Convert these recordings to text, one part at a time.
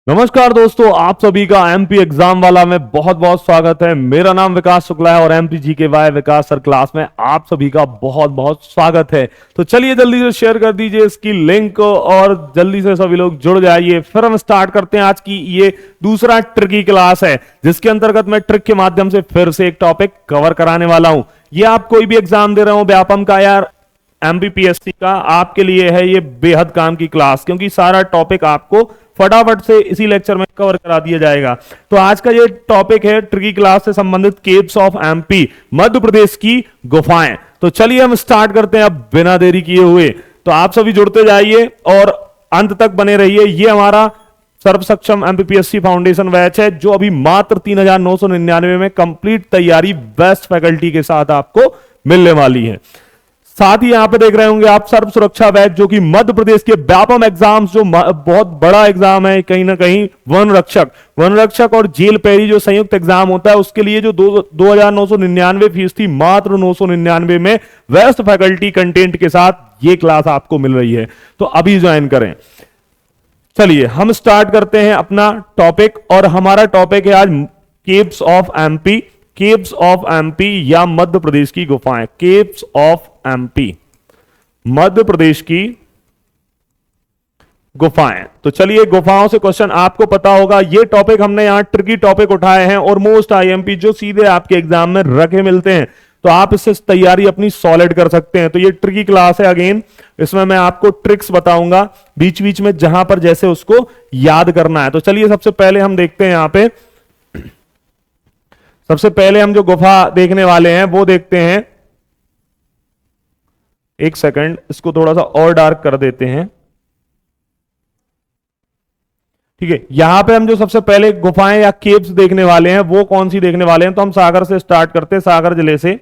नमस्कार दोस्तों, आप सभी का एमपी एग्जाम वाला में बहुत बहुत स्वागत है। मेरा नाम विकास शुक्ला है और एमपी जीकेवाई विकास सर क्लास में आप सभी का बहुत बहुत स्वागत है। तो चलिए जल्दी से शेयर कर दीजिए इसकी लिंक और जल्दी से सभी लोग जुड़ जाइए। फिर हम स्टार्ट करते हैं आज की ये दूसरा ट्रिकी क्लास है, जिसके अंतर्गत मैं ट्रिक के माध्यम से फिर से एक टॉपिक कवर कराने वाला हूं। ये आप कोई भी एग्जाम दे रहे हो, व्यापम का या एमपीपीएससी का, आपके लिए है ये बेहद काम की क्लास, क्योंकि सारा टॉपिक आपको फटाफट से इसी लेक्चर में कवर करा दिया जाएगा। तो आज का ये टॉपिक है ट्रिकी क्लास से संबंधित caves of MP, Madhya Pradesh की गुफाएं। तो चलिए हम स्टार्ट करते हैं अब बिना देरी किए हुए। तो आप सभी जुड़ते जाइए और अंत तक बने रहिए। ये हमारा सर्व सक्षम एमपीपीएससी फाउंडेशन बैच है, जो अभी मात्र 3,999 में कंप्लीट तैयारी बेस्ट फैकल्टी के साथ आपको मिलने वाली है। साथ ही यहां पे देख रहे होंगे आप सर्व सुरक्षा बैच, जो कि मध्य प्रदेश के व्यापम एग्जाम्स, जो बहुत बड़ा एग्जाम है कहीं ना कहीं, वन रक्षक और जेल पैरी जो संयुक्त एग्जाम होता है, उसके लिए जो 2,999 फीस थी, मात्र 999 में बेस्ट फैकल्टी कंटेंट के साथ ये क्लास आपको मिल रही है। तो अभी ज्वाइन करें। चलिए हम स्टार्ट करते हैं अपना टॉपिक, और हमारा टॉपिक है आज caves of MP. Caves of MP या मध्य प्रदेश की गुफाएं। Caves of MP, Madhya Pradesh की गुफाएं। तो चलिए गुफाओं से क्वेश्चन आपको पता होगा। ये टॉपिक हमने यहां ट्रिकी टॉपिक उठाए हैं और मोस्ट आईएमपी जो सीधे आपके एग्जाम में रखे मिलते हैं, तो आप इससे तैयारी अपनी सॉलिड कर सकते हैं। तो ये ट्रिकी क्लास है। अगेन इसमें मैं आपको ट्रिक्स बताऊंगा बीच बीच में, जहां पर जैसे उसको याद करना है। तो चलिए सबसे पहले हम देखते हैं यहां पे, सबसे पहले हम जो गुफा देखने वाले हैं वो देखते हैं। एक सेकंड, इसको थोड़ा सा और डार्क कर देते हैं। ठीक है, यहां पे हम जो सबसे पहले गुफाएं या केव्स देखने वाले हैं वो कौन सी देखने वाले हैं, तो हम सागर से स्टार्ट करते हैं। सागर जिले से,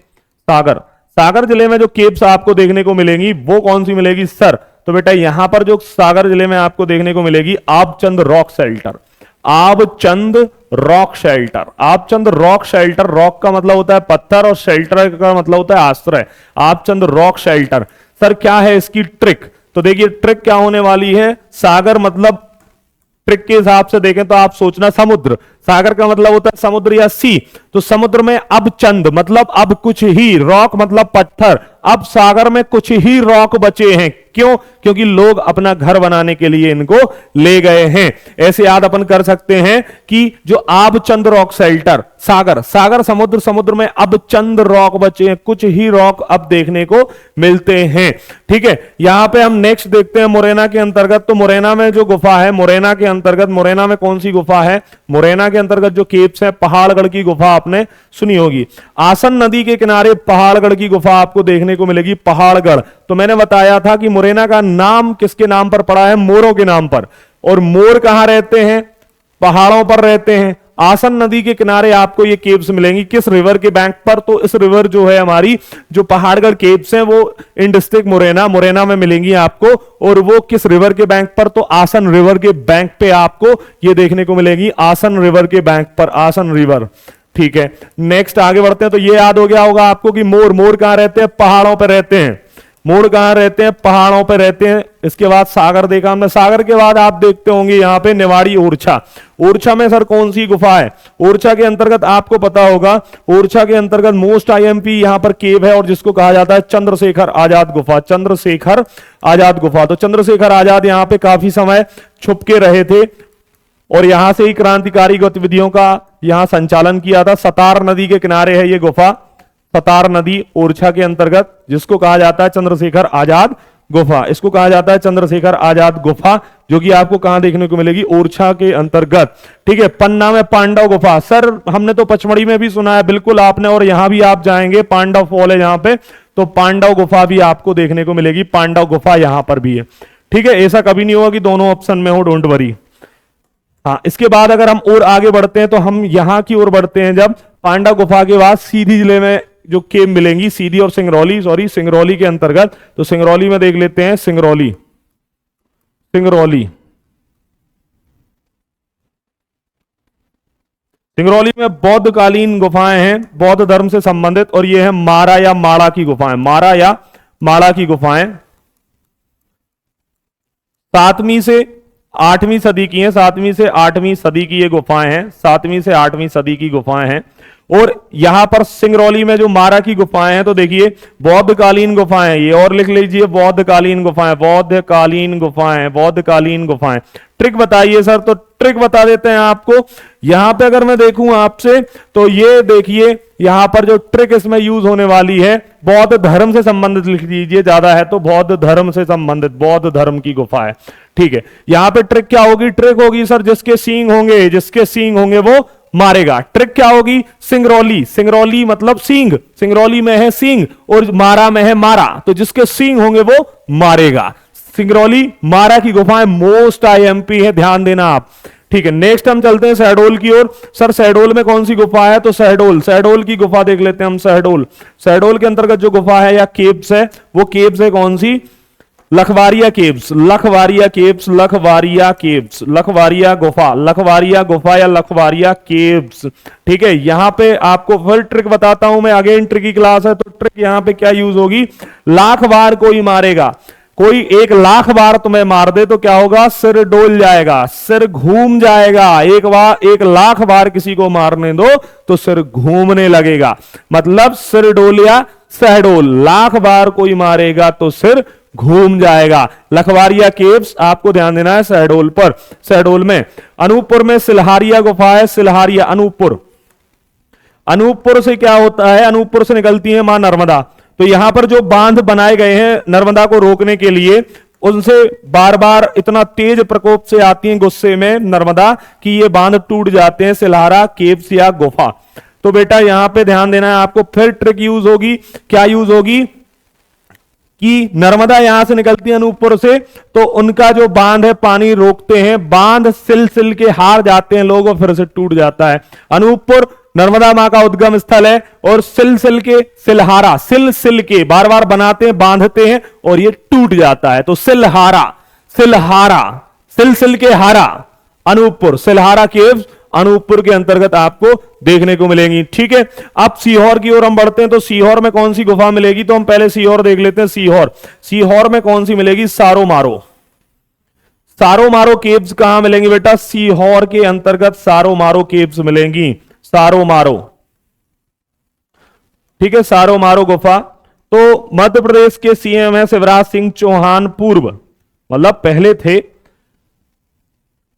सागर जिले में जो केव्स आपको देखने को मिलेंगी वो कौन सी मिलेगी सर? तो बेटा यहां पर जो सागर जिले में आपको देखने को मिलेगी Abchand rock shelter. Abchand rock shelter, Abchand rock shelter. Rock का मतलब होता है पत्थर और शेल्टर का मतलब होता है आश्रय। Abchand rock shelter. सर क्या है इसकी ट्रिक? तो देखिए ट्रिक क्या होने वाली है। सागर मतलब ट्रिक के हिसाब से देखें तो आप सोचना समुद्र, सागर का मतलब होता है समुद्र या सी। तो समुद्र में अब चंद मतलब अब कुछ ही, रॉक मतलब पत्थर। अब सागर में कुछ ही रॉक बचे हैं। क्यों? क्योंकि लोग अपना घर बनाने के लिए इनको ले गए हैं। ऐसे याद अपन कर सकते हैं कि जो आबचंद रॉक शेल्टर, सागर समुद्र, समुद्र में अब चंद रॉक बचे हैं, कुछ ही रॉक अब देखने को मिलते हैं। ठीक है, यहां पे हम नेक्स्ट देखते हैं मुरैना के अंतर्गत। तो मुरैना में जो गुफा है, मुरैना के अंतर्गत, मुरैना में कौन सी गुफा है? मुरैना के अंतर्गत जो केव्स है, पहाड़गढ़ की गुफा आपने सुनी होगी। आसन नदी के किनारे पहाड़गढ़ की गुफा आपको देखने को मिलेगी। पहाड़गढ़, तो मैंने बताया था कि मुरैना का नाम किसके नाम पर पड़ा है? मोरों के नाम पर। और मोर कहां रहते हैं? पहाड़ों पर रहते हैं। आसन नदी के किनारे आपको ये केव्स मिलेंगी। किस रिवर के बैंक पर? तो इस रिवर जो है हमारी, जो पहाड़गढ़ केव्स हैं, वो इन डिस्ट्रिक्ट मुरैना में मिलेंगी आपको। और वो किस रिवर के बैंक पर? तो आसन रिवर के बैंक पे आपको ये देखने को मिलेगी। आसन रिवर के बैंक पर, आसन रिवर। ठीक है, नेक्स्ट आगे बढ़ते हैं। तो ये याद हो गया होगा आपको कि मोर कहां रहते हैं? पहाड़ों पर रहते हैं। मोर कहां रहते हैं? पहाड़ों पर रहते हैं। इसके बाद सागर देखा हमने। सागर के बाद आप देखते होंगे यहां पे निवाड़ी ओरछा। ओरछा में सर कौन सी गुफा है? ओरछा के अंतर्गत आपको पता होगा, ओरछा के अंतर्गत मोस्ट आईएमपी यहां पर केव है, और जिसको कहा जाता है चंद्रशेखर आजाद गुफा। चंद्रशेखर आजाद गुफा। तो चंद्रशेखर आजाद यहां पे काफी समय छुप के रहे थे और यहां से ही क्रांतिकारी गतिविधियों का यहां संचालन किया था। सतार नदी के किनारे है ये गुफा, सतार नदी ओरछा के अंतर्गत, जिसको कहा जाता है चंद्रशेखर आजाद गुफा। इसको कहा जाता है चंद्रशेखर आजाद गुफा, जो कि आपको कहां देखने को मिलेगी? ओरछा के अंतर्गत। ठीक है, पन्ना में पांडव गुफा। सर हमने तो पचमढ़ी में भी सुना है, बिल्कुल आपने, और यहां भी आप जाएंगे, पांडव फॉल है यहां पे, तो पांडव गुफा भी आपको देखने को मिलेगी। पांडव गुफा यहां पर भी है। ठीक है, ऐसा कभी नहीं होगा कि दोनों ऑप्शन में हो, डोंट वरी। हाँ, इसके बाद अगर हम और आगे बढ़ते हैं तो हम यहां की ओर बढ़ते हैं। जब पांडव गुफा के बाद सीधी जिले में जो केव मिलेंगी, सीधी और सिंगरौली के अंतर्गत। तो सिंगरौली में देख लेते हैं। सिंगरौली में बौद्धकालीन गुफाएं हैं, बौद्ध धर्म से संबंधित, और ये है मारा या माड़ा की गुफाएं। मारा या माड़ा की गुफाएं 7वीं से 8वीं सदी की हैं, 7वीं से 8वीं सदी की ये गुफाएं हैं, 7वीं से 8वीं सदी की गुफाएं हैं। और यहां पर सिंगरौली में जो मारा की गुफाएं हैं, तो देखिए बौद्ध कालीन गुफाएं हैं ये, और लिख लीजिए बौद्ध कालीन गुफाएं, बौद्ध कालीन गुफाएं, बौद्ध कालीन गुफाएं। ट्रिक बताइए सर, तो ट्रिक बता देते हैं आपको। यहां पे अगर मैं देखूं आपसे, तो ये देखिए यहां पर जो ट्रिक इसमें यूज होने वाली है, बौद्ध धर्म से संबंधित लिख दीजिए, ज्यादा है तो बौद्ध धर्म से संबंधित, बौद्ध धर्म की गुफा है। ठीक है, यहां पे ट्रिक क्या होगी? ट्रिक होगी सर जिसके सींग होंगे, जिसके सींग होंगे वो मारेगा। ट्रिक क्या होगी? सिंगरौली, सिंगरौली मतलब सींग, सिंगरौली में है सींग और मारा में है मारा, तो जिसके सींग होंगे वो मारेगा। सिंगरौली मारा की गुफाएं मोस्ट आईएमपी है, ध्यान देना आप। ठीक है, नेक्स्ट हम चलते हैं शहडोल की ओर। सर शहडोल में कौन सी गुफा है? तो शहडोल, शहडोल की गुफा देख लेते हैं हम। शहडोल, शहडोल के अंतर्गत जो गुफा है या केव्स है, वो केव्स है कौन सी? लखवारिया केव्स, लखवारिया केव्स, लखवारिया केव्स, लखवारिया गुफा, लखवारिया गुफा या लखवारिया केव्स। ठीक है, यहां पे आपको फिर ट्रिक बताता हूं मैं, अगेन ट्रिक की क्लास है, तो ट्रिक यहां पे क्या यूज होगी? लाख बार कोई मारेगा, कोई 1,00,000 बार तुम्हें मार दे तो क्या होगा? सिर डोल जाएगा, सिर घूम जाएगा। एक बार 1,00,000 बार किसी को मारने दो तो सिर घूमने लगेगा, मतलब सिर डोल या शहडोल, लाख बार कोई मारेगा तो सिर घूम जाएगा। लखवारिया केव्स आपको ध्यान देना है शहडोल पर। शहडोल में, अनूपपुर में सिलहारिया गुफा है, सिलहारिया, अनूपपुर। अनूपपुर से क्या होता है? अनूपपुर से निकलती है मां नर्मदा, तो यहां पर जो बांध बनाए गए हैं नर्मदा को रोकने के लिए, उनसे बार बार इतना तेज प्रकोप से आती हैं गुस्से में नर्मदा कि ये बांध टूट जाते हैं। सिलहारा केव्स या गुफा। तो बेटा यहां पे ध्यान देना है आपको, फिर ट्रिक यूज होगी। क्या यूज होगी? कि नर्मदा यहां से निकलती है अनूपपुर से, तो उनका जो बांध है पानी रोकते हैं, बांध सिल सिल के हार जाते हैं लोग और फिर से टूट जाता है। अनूपपुर नर्मदा मां का उद्गम स्थल है, और सिल सिल के, सिलहारा, सिल सिल के बार बार बनाते हैं, बांधते हैं और ये टूट जाता है, तो सिलहारा, सिलहारा, सिल सिल के हारा, अनूपपुर, सिलहारा केव्स अनूपपुर के अंतर्गत आपको देखने को मिलेंगी। ठीक है, अब सीहोर की ओर हम बढ़ते हैं, तो सीहोर में कौन सी गुफा मिलेगी? तो हम पहले सीहोर देख लेते हैं। सीहोर, सीहोर में कौन सी मिलेगी? सारो मारो, सारो मारो केव्स कहां मिलेंगी बेटा? सीहोर के अंतर्गत सारो मारो केव्स मिलेंगी, सारो मारो। ठीक है, सारो मारो गुफा। तो मध्य प्रदेश के सीएम है शिवराज सिंह चौहान, पूर्व, मतलब पहले थे।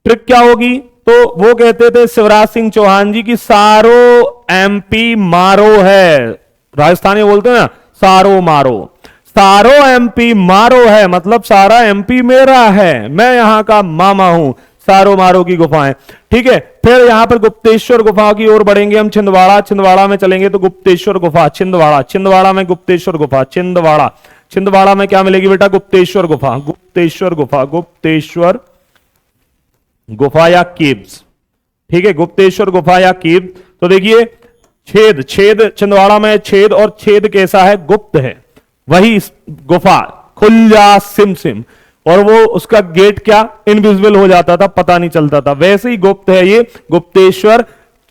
ट्रिक क्या होगी? तो वो कहते थे शिवराज सिंह चौहान जी की सारो एमपी मारो है, राजस्थानी बोलते हैं ना, सारो मारो, सारो एमपी मारो है, मतलब सारा एमपी मेरा है, मैं यहां का मामा हूं। सारो मारो की गुफाएं। ठीक है, फिर यहां पर गुप्तेश्वर गुफा की ओर बढ़ेंगे हम। छिंदवाड़ा, छिंदवाड़ा में चलेंगे तो गुप्तेश्वर गुफा, छिंदवाड़ा, छिंदवाड़ा में गुप्तेश्वर गुफा, छिंदवाड़ा, छिंदवाड़ा में क्या मिलेगी बेटा? गुप्तेश्वर गुफा, गुप्तेश्वर गुफा, गुप्तेश्वर गुफा या केव्स। ठीक है, गुप्तेश्वर गुफा या केव। तो देखिए छेद, छेद छिंदवाड़ा में छेद, और छेद कैसा है? गुप्त है। वही गुफा, खुल जा सिम सिम, और वो उसका गेट क्या? इनविजिबल हो जाता था, पता नहीं चलता था, वैसे ही गुप्त है ये गुप्तेश्वर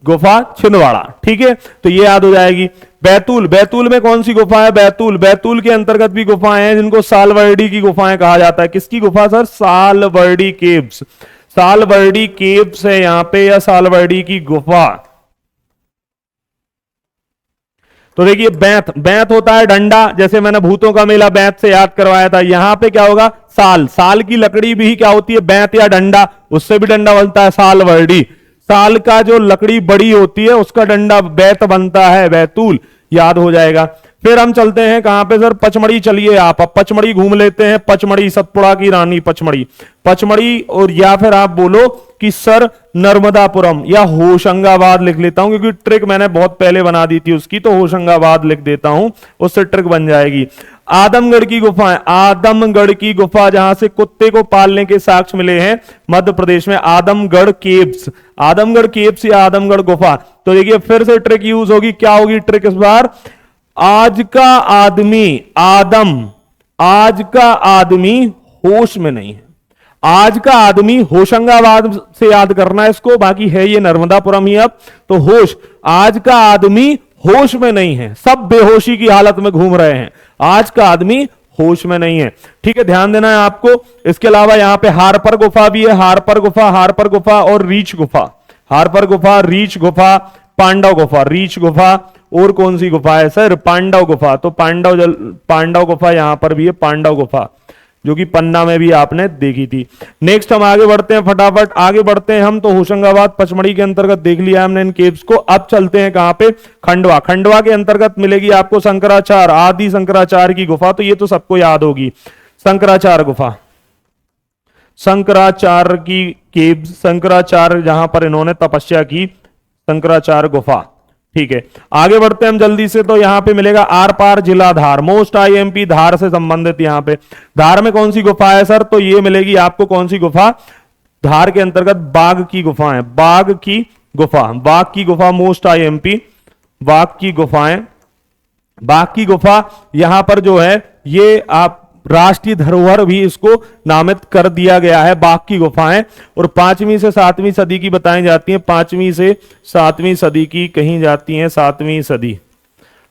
गुफा छिंदवाड़ा। ठीक है, तो ये याद हो जाएगी। बैतूल, बैतूल में कौन सी गुफा है? बैतूल, बैतूल के अंतर्गत भी गुफाएं हैं जिनको सालवर्डी की गुफाएं कहा जाता है। किसकी गुफा सर? सालवर्डी केव्स, सालवर्डी केव्स है यहां पे, या सालवर्डी की गुफा। तो देखिए बैंत, बैंत होता है डंडा, जैसे मैंने भूतों का मेला बैंत से याद करवाया था। यहां पे क्या होगा? साल, साल की लकड़ी भी क्या होती है? बैंत या डंडा, उससे भी डंडा बनता है सालवर्डी। साल का जो लकड़ी बड़ी होती है उसका डंडा बैत बनता है, बैतूल, याद हो जाएगा। फिर हम चलते हैं कहां पे सर? पचमढ़ी चलिए आप, अब पचमढ़ी घूम लेते हैं। पचमढ़ी, सतपुड़ा की रानी पचमढ़ी, पचमढ़ी, और या फिर आप बोलो कि सर नर्मदापुरम या होशंगाबाद लिख लेता हूं, क्योंकि ट्रिक मैंने बहुत पहले बना दी थी उसकी, तो होशंगाबाद लिख देता हूं, उससे ट्रिक बन जाएगी। आदमगढ़ की गुफा, आदमगढ़ की गुफा जहां से कुत्ते को पालने के साक्ष्य मिले हैं मध्य प्रदेश में, आदमगढ़ केव्स, आदमगढ़ केव्स या आदमगढ़ गुफा। तो देखिए फिर से ट्रिक यूज होगी। क्या होगी ट्रिक इस बार? आज का आदमी, आदम, आज का आदमी होश में नहीं है। आज का आदमी, होशंगाबाद से याद करना है इसको, बाकी है ये नर्मदापुरम ही। अब तो होश, आज का आदमी होश में नहीं है, सब बेहोशी की हालत में घूम रहे हैं। आज का आदमी होश में नहीं है। ठीक है, ध्यान देना है आपको। इसके अलावा यहाँ पे हारपर गुफा भी है, हारपर गुफा, हारपर गुफा और रीच गुफा, हारपर गुफा, रीच गुफा, पांडव गुफा, रीच गुफा, और कौन सी गुफा है सर? पांडव गुफा। तो पांडव गुफा यहां पर भी है, पांडव गुफा, जो कि पन्ना में भी आपने देखी थी। नेक्स्ट हम आगे बढ़ते हैं, फटाफट आगे बढ़ते हैं हम। तो होशंगाबाद पचमढ़ी के अंतर्गत देख लिया हमने इन केव्स को। अब चलते हैं कहां पे? खंडवा। खंडवा के अंतर्गत मिलेगी आपको शंकराचार्य, आदि शंकराचार्य की गुफा। तो ये तो सबको याद होगी, शंकराचार्य गुफा, शंकराचार्य की केव्स, शंकराचार्य जहां पर इन्होंने तपस्या की, शंकराचार्य गुफा। ठीक है, आगे बढ़ते हैं हम जल्दी से। तो यहां पे मिलेगा आर पार जिला धार, मोस्ट आईएमपी धार से संबंधित। यहां पे धार में कौन सी गुफा है सर? तो ये मिलेगी आपको कौन सी गुफा? धार के अंतर्गत बाघ की गुफा है, बाघ की गुफा, बाघ की गुफा, मोस्ट आईएमपी, बाघ की गुफाएं, बाघ की गुफा। यहां पर जो है ये आप राष्ट्रीय धरोहर भी इसको नामित कर दिया गया है, बाघ की गुफाएं। और 5वीं से 7वीं सदी की बताई जाती हैं, 5वीं से 7वीं सदी की कहीं जाती हैं, 7वीं सदी।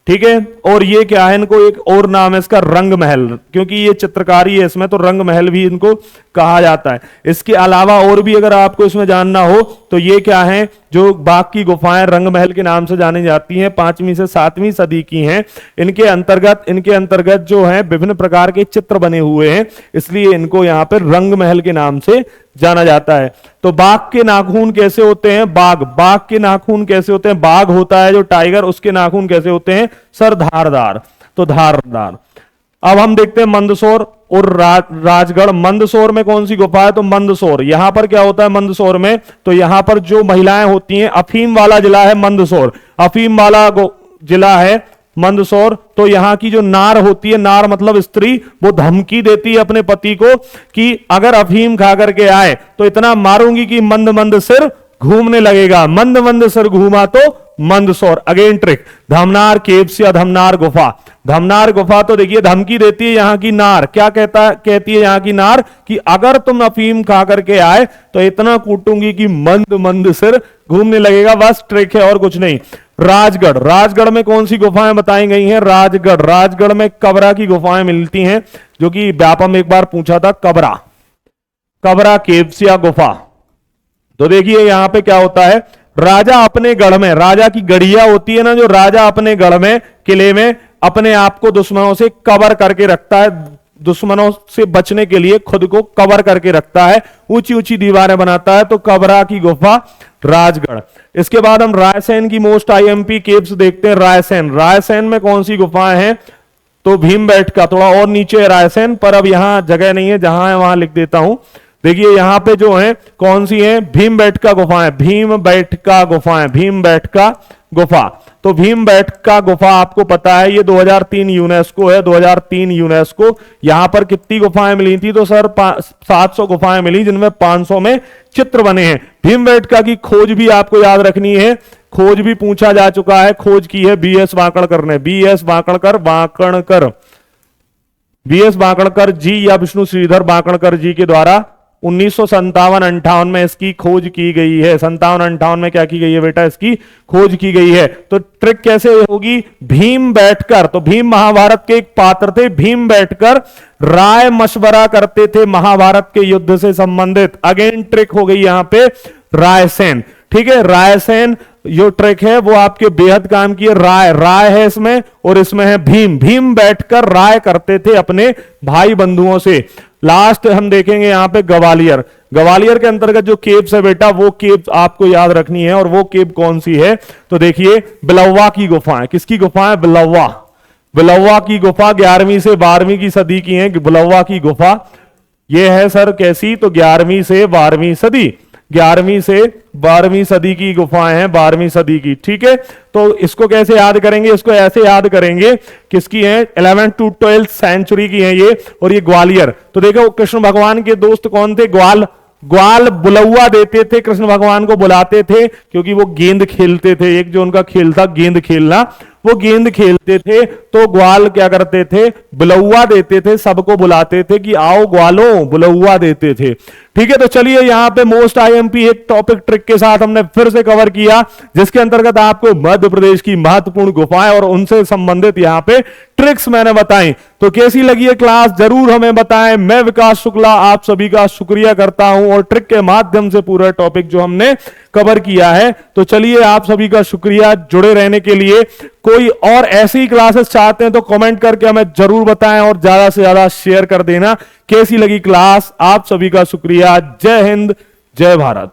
ठीक है, और ये क्या है? इनको एक और नाम है इसका, रंग महल, क्योंकि ये चित्रकारी है इसमें, तो रंग महल भी इनको कहा जाता है। इसके अलावा और भी अगर आपको इसमें जानना हो तो ये क्या है? जो बाघ की गुफाएं रंग महल के नाम से जानी जाती हैं, 5वीं से 7वीं सदी की हैं। इनके अंतर्गत जो है विभिन्न प्रकार के चित्र बने हुए हैं, इसलिए इनको यहाँ पे रंग महल के नाम से जाना जाता है। तो बाघ के नाखून कैसे होते हैं? बाघ के नाखून कैसे होते हैं? बाघ होता है जो टाइगर, उसके नाखून कैसे होते हैं सर? धारदार। तो धारदार। अब हम देखते हैं मंदसौर और राजगढ़। मंदसौर में कौन सी गुफा है? तो मंदसौर, यहां पर क्या होता है मंदसौर में? तो यहां पर जो महिलाएं होती हैं, अफीम वाला जिला है मंदसौर, अफीम वाला जिला है मंदसौर। तो यहां की जो नार होती है, नार मतलब स्त्री, वो धमकी देती है अपने पति को कि अगर अफीम खा करके आए तो इतना मारूंगी कि मंद मंद सिर घूमने लगेगा। मंद मंद सिर घूमा तो Mandsaur. Again trick, Dhamnar caves या धमनार गुफा। धमनार गुफा तो देखिए धमकी देती है यहां की नार, क्या कहती है यहां की नार कि अगर तुम अफीम खा करके आए तो इतना कूटूंगी कि मंद मंद सिर घूमने लगेगा। बस ट्रिक है और कुछ नहीं। राजगढ़, राजगढ़ में कौन सी गुफाएं बताई गई हैं? राजगढ़ में कबरा की गुफाएं मिलती हैं, जो कि व्यापम में एक बार पूछा था, कबरा केव्स या गुफा। तो देखिए यहां पे क्या होता है, राजा अपने गढ़ में, राजा की गढ़िया होती है ना, जो राजा अपने गढ़ में, किले में अपने आप को दुश्मनों से कवर करके रखता है, दुश्मनों से बचने के लिए खुद को कवर करके रखता है, ऊंची ऊंची दीवारें बनाता है। तो कबरा की गुफा, राजगढ़। इसके बाद हम रायसेन की मोस्ट आईएमपी केव्स देखते हैं। रायसेन में कौन सी गुफाएं हैं? तो भीमबेटका, थोड़ा और नीचे है रायसेन, पर अब यहां जगह नहीं है, जहां है वहां लिख देता हूं। देखिए यहां पे जो है कौन सी है? भीमबेटका गुफाएं, भीमबेटका गुफाएं, भीमबेटका गुफा। तो भीमबेटका गुफा आपको पता है ये 2003 यूनेस्को है, 2003 यूनेस्को। यहां पर कितनी गुफाएं मिली थी? तो सर 700 गुफाएं मिली, जिनमें 500 में चित्र बने हैं। भीमबेटका की खोज भी आपको याद रखनी है, खोज भी पूछा जा चुका है, खोज की है बीएस वाकणकर ने, बीएस वाकणकर जी या विष्णु श्रीधर वाकणकर जी के द्वारा 1957-58 में इसकी खोज की गई है। 57-58 में क्या की गई है बेटा? इसकी खोज की गई है। तो ट्रिक कैसे होगी? भीमबेटकर, तो भीम महाभारत के एक पात्र थे, भीमबेटकर राय मशवरा करते थे महाभारत के युद्ध से संबंधित। अगेन ट्रिक हो गई यहां पे रायसेन। ठीक है, रायसेन जो ट्रिक है वो आपके बेहद काम की है। राय है इसमें, और इसमें है भीमबेटकर राय करते थे अपने भाई बंधुओं से। लास्ट हम देखेंगे यहां पे ग्वालियर के अंतर्गत जो केव्स है बेटा, वो केव्स आपको याद रखनी है। और वो केव कौन सी है? तो देखिए बिलौवा की गुफाएं। किसकी गुफाएं? बिलौवा की गुफा 11वीं से 12वीं की सदी की है। बिलौवा की गुफा ये है सर कैसी? तो 11वीं से 12वीं सदी, 11वीं से 12वीं सदी की गुफाएं हैं, 12वीं सदी की। ठीक है, तो इसको कैसे याद करेंगे? इसको ऐसे याद करेंगे, किसकी है? 11th to 12th सेंचुरी की है ये। और ये ग्वालियर, तो देखो कृष्ण भगवान के दोस्त कौन थे? ग्वाल बुलौआ देते थे, कृष्ण भगवान को बुलाते थे, क्योंकि वो गेंद खेलते थे। एक जो उनका खेल था गेंद खेलना, वो गेंद खेलते थे तो ग्वाल क्या करते थे, बुलौआ देते थे, सबको बुलाते थे कि आओ ग्वालों, बुलौआ देते थे। ठीक है, तो चलिए यहां पे मोस्ट आईएमपी एक टॉपिक ट्रिक के साथ हमने फिर से कवर किया, जिसके अंतर्गत आपको मध्य प्रदेश की महत्वपूर्ण गुफाएं और उनसे संबंधित यहां पे ट्रिक्स मैंने बताई। तो कैसी लगी ये क्लास जरूर हमें बताएं। मैं विकास शुक्ला आप सभी का शुक्रिया करता हूं और ट्रिक के माध्यम से पूरा टॉपिक जो हमने कवर किया है। तो चलिए आप सभी का शुक्रिया जुड़े रहने के लिए। कोई और ऐसी क्लासेस चाहते हैं तो कमेंट करके हमें जरूर बताएं और ज्यादा से ज्यादा शेयर कर देना। कैसी लगी क्लास, आप सभी का शुक्रिया। जय हिंद, जय भारत।